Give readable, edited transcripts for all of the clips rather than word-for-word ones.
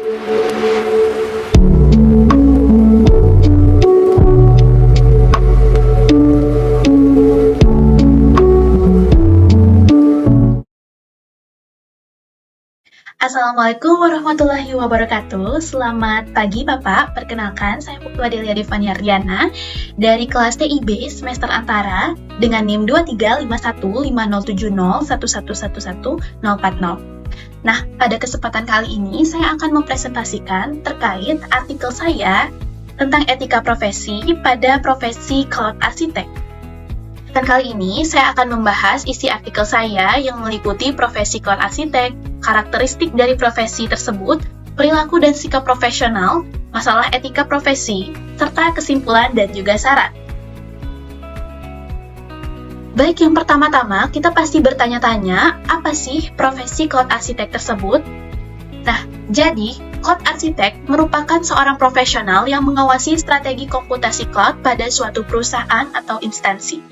Assalamualaikum warahmatullahi wabarakatuh. Selamat pagi Bapak. Perkenalkan, saya Putu Adelia Devani Ardiana dari kelas TIB semester antara dengan NIM 2351507011111040. Nah, pada kesempatan kali ini saya akan mempresentasikan terkait artikel saya tentang etika profesi pada profesi Cloud Architect. Dan kali ini saya akan membahas isi artikel saya yang meliputi profesi Cloud Architect, karakteristik dari profesi tersebut, perilaku dan sikap profesional, masalah etika profesi, serta kesimpulan dan juga syarat. Baik, yang pertama-tama kita pasti bertanya-tanya, apa sih profesi Cloud Architect tersebut? Nah, jadi Cloud Architect merupakan seorang profesional yang mengawasi strategi komputasi cloud pada suatu perusahaan atau instansi.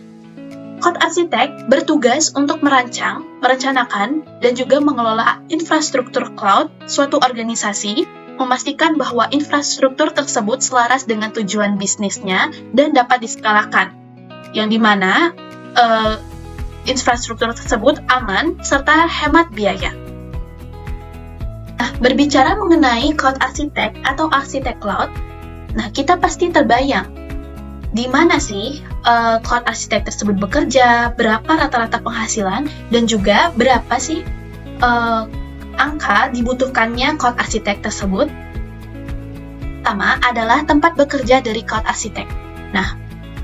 Cloud Architect bertugas untuk merancang, merencanakan, dan juga mengelola infrastruktur cloud suatu organisasi, memastikan bahwa infrastruktur tersebut selaras dengan tujuan bisnisnya dan dapat diskalakan, yang dimana infrastruktur tersebut aman serta hemat biaya. Nah, berbicara mengenai Cloud Architect atau arsitek cloud, nah kita pasti terbayang di mana sih Cloud Architect tersebut bekerja, berapa rata-rata penghasilan, dan juga berapa sih angka dibutuhkannya Cloud Architect tersebut. Pertama adalah tempat bekerja dari Cloud Architect. Nah,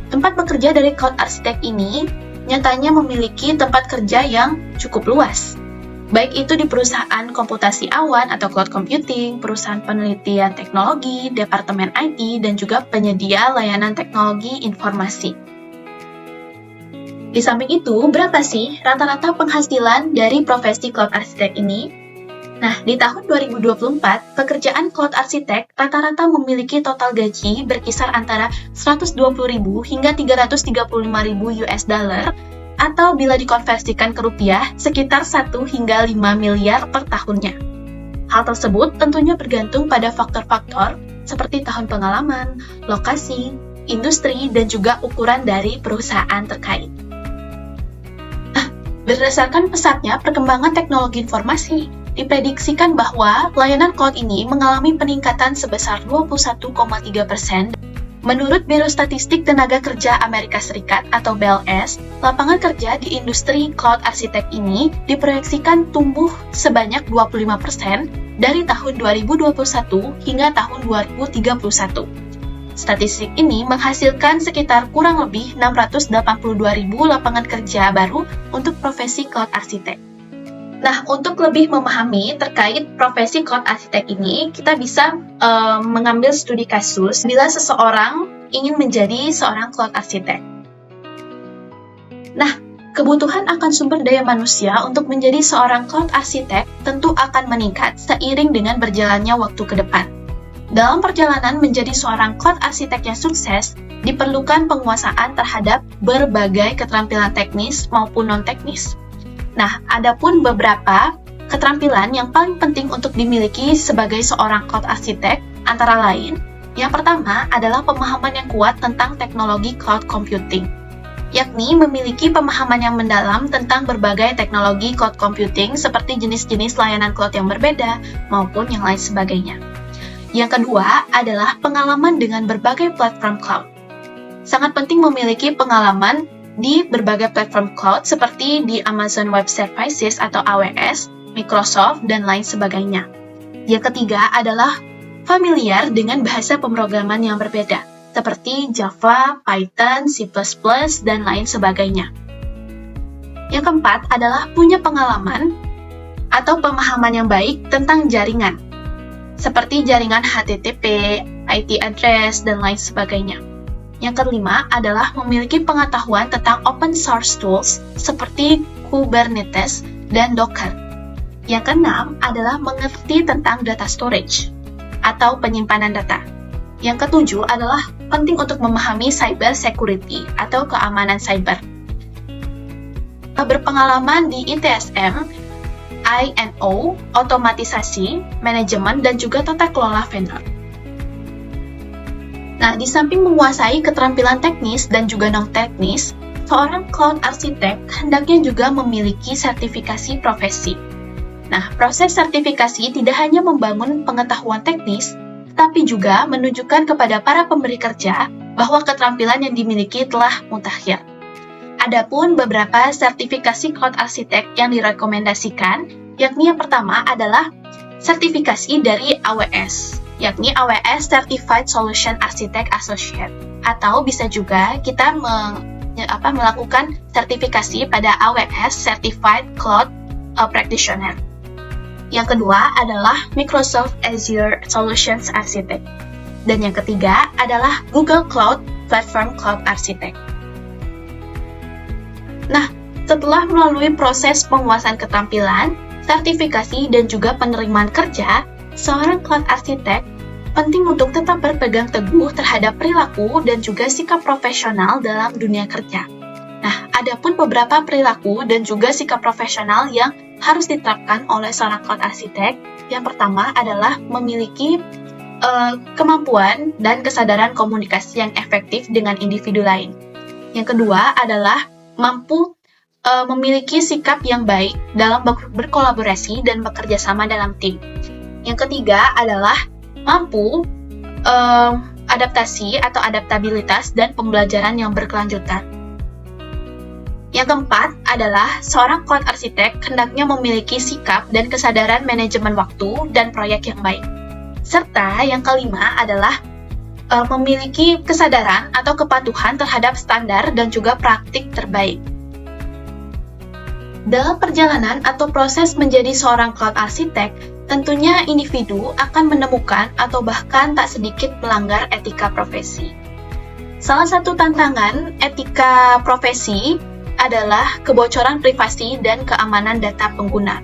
tempat bekerja dari Cloud Architect ini nyatanya memiliki tempat kerja yang cukup luas. Baik itu di perusahaan komputasi awan atau cloud computing, perusahaan penelitian teknologi, departemen IT, dan juga penyedia layanan teknologi informasi. Di samping itu, berapa sih rata-rata penghasilan dari profesi Cloud Architect ini? Nah, di tahun 2024, pekerjaan Cloud Architect rata-rata memiliki total gaji berkisar antara 120.000 hingga 335.000 US dollar, atau bila dikonversikan ke rupiah, sekitar 1 hingga 5 miliar per tahunnya. Hal tersebut tentunya bergantung pada faktor-faktor seperti tahun pengalaman, lokasi, industri, dan juga ukuran dari perusahaan terkait. Nah, berdasarkan pesatnya perkembangan teknologi informasi, diprediksikan bahwa layanan cloud ini mengalami peningkatan sebesar 21,3%. Menurut Biro Statistik Tenaga Kerja Amerika Serikat atau BLS, lapangan kerja di industri Cloud Architect ini diproyeksikan tumbuh sebanyak 25% dari tahun 2021 hingga tahun 2031. Statistik ini menghasilkan sekitar kurang lebih 682.000 lapangan kerja baru untuk profesi Cloud Architect. Nah, untuk lebih memahami terkait profesi Cloud Architect ini, kita bisa mengambil studi kasus bila seseorang ingin menjadi seorang Cloud Architect. Nah, kebutuhan akan sumber daya manusia untuk menjadi seorang Cloud Architect tentu akan meningkat seiring dengan berjalannya waktu ke depan. Dalam perjalanan menjadi seorang Cloud Architect yang sukses, diperlukan penguasaan terhadap berbagai keterampilan teknis maupun non-teknis. Nah, adapun beberapa keterampilan yang paling penting untuk dimiliki sebagai seorang Cloud Architect antara lain, yang pertama adalah pemahaman yang kuat tentang teknologi cloud computing, yakni memiliki pemahaman yang mendalam tentang berbagai teknologi cloud computing seperti jenis-jenis layanan cloud yang berbeda maupun yang lain sebagainya. Yang kedua adalah pengalaman dengan berbagai platform cloud. Sangat penting memiliki pengalaman di berbagai platform cloud seperti di Amazon Web Services atau AWS, Microsoft, dan lain sebagainya. Yang ketiga adalah familiar dengan bahasa pemrograman yang berbeda, seperti Java, Python, C++, dan lain sebagainya. Yang keempat adalah punya pengalaman atau pemahaman yang baik tentang jaringan, seperti jaringan HTTP, IP address, dan lain sebagainya. Yang kelima adalah memiliki pengetahuan tentang open source tools seperti Kubernetes dan Docker. Yang keenam adalah mengerti tentang data storage atau penyimpanan data. Yang ketujuh adalah penting untuk memahami cyber security atau keamanan cyber. Berpengalaman di ITSM I&O, otomatisasi, manajemen, dan juga tata kelola vendor. Nah, di samping menguasai keterampilan teknis dan juga non-teknis, seorang cloud architect hendaknya juga memiliki sertifikasi profesi. Nah, proses sertifikasi tidak hanya membangun pengetahuan teknis, tetapi juga menunjukkan kepada para pemberi kerja bahwa keterampilan yang dimiliki telah mutakhir. Adapun beberapa sertifikasi cloud architect yang direkomendasikan, yakni yang pertama adalah sertifikasi dari AWS, yakni AWS Certified Solution Architect Associate, atau bisa juga kita melakukan sertifikasi pada AWS Certified Cloud Practitioner. Yang kedua adalah Microsoft Azure Solutions Architect. Dan yang ketiga adalah Google Cloud Platform Cloud Architect. Nah, setelah melalui proses penguasaan keterampilan, sertifikasi, dan juga penerimaan kerja, seorang cloud architect penting untuk tetap berpegang teguh terhadap perilaku dan juga sikap profesional dalam dunia kerja. Nah, adapun beberapa perilaku dan juga sikap profesional yang harus diterapkan oleh seorang cloud architect. Yang pertama adalah memiliki kemampuan dan kesadaran komunikasi yang efektif dengan individu lain. Yang kedua adalah mampu memiliki sikap yang baik dalam berkolaborasi dan bekerja sama dalam tim. Yang ketiga adalah mampu adaptasi atau adaptabilitas dan pembelajaran yang berkelanjutan. Yang keempat adalah seorang cloud architect hendaknya memiliki sikap dan kesadaran manajemen waktu dan proyek yang baik. Serta yang kelima adalah memiliki kesadaran atau kepatuhan terhadap standar dan juga praktik terbaik. Dalam perjalanan atau proses menjadi seorang cloud architect, tentunya individu akan menemukan atau bahkan tak sedikit melanggar etika profesi. Salah satu tantangan etika profesi adalah kebocoran privasi dan keamanan data pengguna.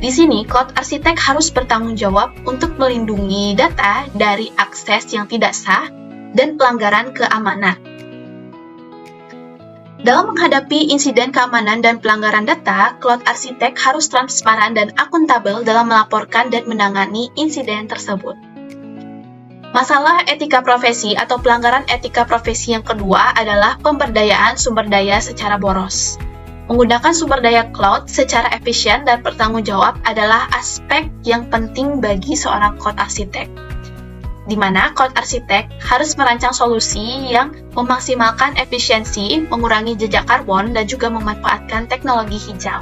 Di sini, cloud architect harus bertanggung jawab untuk melindungi data dari akses yang tidak sah dan pelanggaran keamanan. Dalam menghadapi insiden keamanan dan pelanggaran data, cloud architect harus transparan dan akuntabel dalam melaporkan dan menangani insiden tersebut. Masalah etika profesi atau pelanggaran etika profesi yang kedua adalah pemberdayaan sumber daya secara boros. Menggunakan sumber daya cloud secara efisien dan bertanggung jawab adalah aspek yang penting bagi seorang cloud architect, di mana cloud architect harus merancang solusi yang memaksimalkan efisiensi, mengurangi jejak karbon, dan juga memanfaatkan teknologi hijau.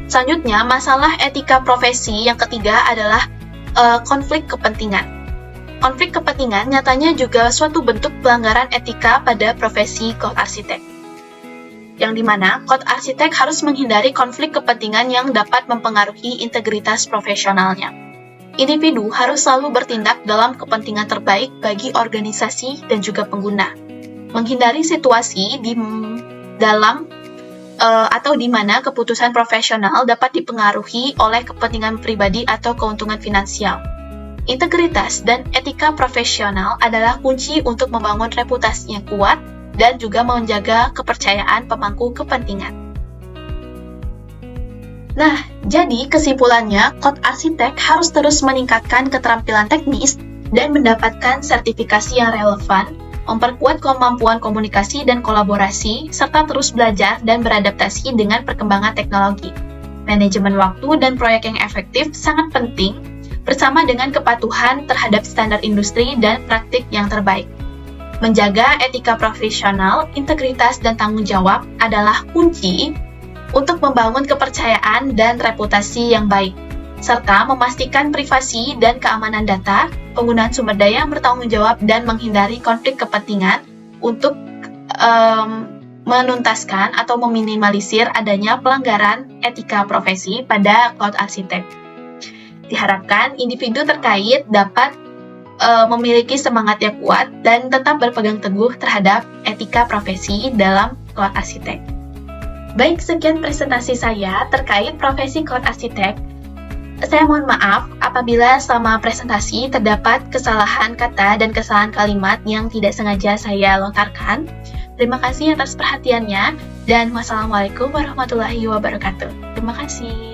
Selanjutnya, masalah etika profesi yang ketiga adalah konflik kepentingan. Konflik kepentingan nyatanya juga suatu bentuk pelanggaran etika pada profesi cloud architect, yang dimana cloud architect harus menghindari konflik kepentingan yang dapat mempengaruhi integritas profesionalnya. Individu harus selalu bertindak dalam kepentingan terbaik bagi organisasi dan juga pengguna. Menghindari situasi di mana keputusan profesional dapat dipengaruhi oleh kepentingan pribadi atau keuntungan finansial. Integritas dan etika profesional adalah kunci untuk membangun reputasi yang kuat dan juga menjaga kepercayaan pemangku kepentingan. Nah, jadi kesimpulannya, cloud architect harus terus meningkatkan keterampilan teknis dan mendapatkan sertifikasi yang relevan, memperkuat kemampuan komunikasi dan kolaborasi, serta terus belajar dan beradaptasi dengan perkembangan teknologi. Manajemen waktu dan proyek yang efektif sangat penting, bersama dengan kepatuhan terhadap standar industri dan praktik yang terbaik. Menjaga etika profesional, integritas, dan tanggung jawab adalah kunci untuk membangun kepercayaan dan reputasi yang baik, serta memastikan privasi dan keamanan data, penggunaan sumber daya yang bertanggung jawab, dan menghindari konflik kepentingan untuk menuntaskan atau meminimalisir adanya pelanggaran etika profesi pada cloud architect. Diharapkan individu terkait dapat memiliki semangat yang kuat dan tetap berpegang teguh terhadap etika profesi dalam cloud architect. Baik, sekian presentasi saya terkait profesi cloud architect. Saya mohon maaf apabila selama presentasi terdapat kesalahan kata dan kesalahan kalimat yang tidak sengaja saya lontarkan. Terima kasih atas perhatiannya, Dan wassalamualaikum warahmatullahi wabarakatuh. Terima kasih.